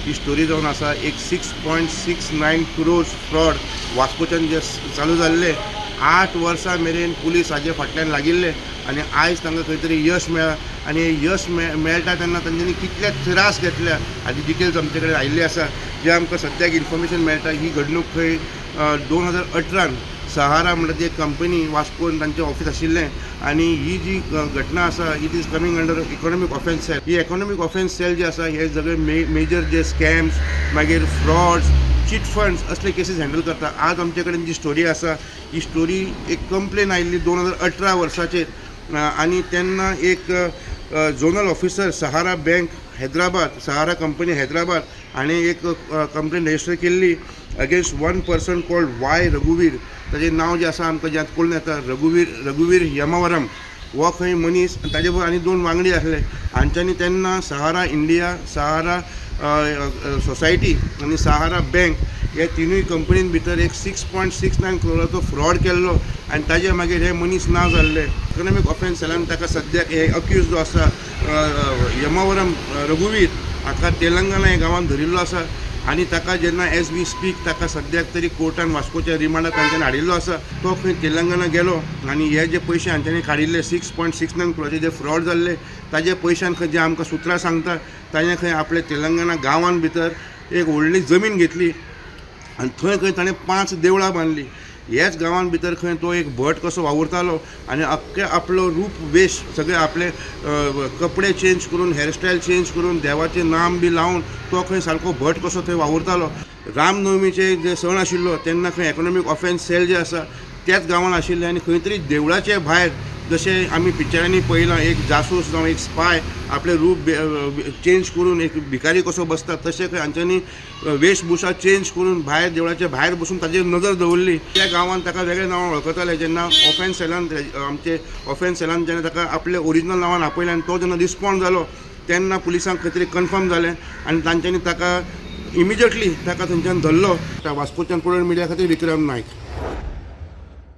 ही story जावन आसा एक 6.69 crores फ्रॉड वास्कोच्यान जे चालू जाल्ले 8 वर्सां मेरेन पुलीस हाजे फाटल्यान लागिल्ले आनी आयज तांकां खंय तरी यश मेळ्ळा आनी यश मेळटा तेन्ना तांच्यांनी कितले त्रास घेतल्या हाजी डिटेल्स आमचे कडेन आयिल्ले आसा जे आमकां सद्याक इन्फॉर्मेशन मेळटा ही घडणूक खंय 2018 सहारा म्हणटा ती एक कंपनी वास्कोन तांचें ऑफिस आशिल्लें आनी ही जी घटना आसा it is coming under economic offence cell. ही इकॉनॉमीक ऑफेन्स सेल जे आसा हे सगळे मेजर जे स्कॅम्स मागीर फ्रॉड्स चीट फंड्स असले केसीस हँडल करता. आज आमचे कडेन जी स्टोरी आसा ही स्टोरी एक कंप्लेन आयिल्ली 2018 वर्साचेर आनी तेन्ना एक झोनल ऑफिसर सहारा बँक हैदराबाद सहारा कंपनी हैदराबाद हाणें एक कंप्लेन रजिस्टर केल्ली against one person called Y रघुवीर. ताजें नांव जें आसा आमकां जें कळून येता रघुवीर यमावरम हो खंय मनीस ताजे बरोबर आनी 2 वांगडी आसले. हांच्यांनी तेन्ना सहारा इंडिया सहारा सोसायटी आनी सहारा बँक हे तिनूय कंपनीन भितर एक 6.69 crores फ्रॉड केल्लो आनी ताजे मागीर हे मनीस ना जाल्ले. इकॉनॉमीक ऑफेन्स सेलान ताका सद्याक हे अक्यूज जो आसा यमावरम रघुवीर हाका तेलंगणा हे गांवांत धरिल्लो आसा आनी ताका जेन्ना एज वी स्पीक ताका सद्याक तरी कोर्टान वास्कोच्या रिमांडार तांच्यांनी हाडिल्लो आसा. तो खंय तेलंगणा गेलो आनी हे जे पयशे हांच्यांनी काडिल्ले 6.69 crores जे फ्रॉड जाल्ले ताजे पयशांक खंय जे आमकां सुत्रां सांगता ताणें खंय आपले तेलंगणा गांवांत भितर एक व्हडली जमीन घेतली आनी थंय खंय ताणें 5 देवळां बांदली. ह्याच गांवांत भितर खंय तो एक भट कसो वावुरतालो आनी अख्खे आपलो रूप वेश सगळे आपले कपडे चेंज करून हेअरस्टायल चेंज करून देवाचें नाम बी लावन तो खंय सारको भट कसो थंय वावुरतालो. रामनवमीचे जे सण आशिल्लो तेन्ना खंय इकॉनॉमीक ऑफेन्स सेल जे आसा त्याच गांवांत आशिल्ले आनी खंय तरी देवळाचे भायर जशें आमी पिक्चरांनी पळयलां एक जासूस जावं एक स्पाय आपले रूप चेंज करून एक भिकारी कसो बसता तशें खंय हांच्यांनी वेशभूषा चेंज करून भायर देवळाच्या भायर बसून ताजेर नजर दवरली. त्या गांवांत ताका वेगळ्या नांवान वळखताले. जेन्ना ऑफेन्स सेलान आमचे ऑफेन्स सेलान जेन्ना ताका आपले ओरिजिनल नांवान आपयलें आनी तो जेन्ना रिस्पॉन्ड जालो तेन्ना पुलिसांक खंय तरी कन्फर्म जालें आनी तांच्यांनी ताका इमिजिएटली ताका थंयच्यान धरलो. वास्कोच्यान पुढे मिडिया खातीर विक्रम नायक.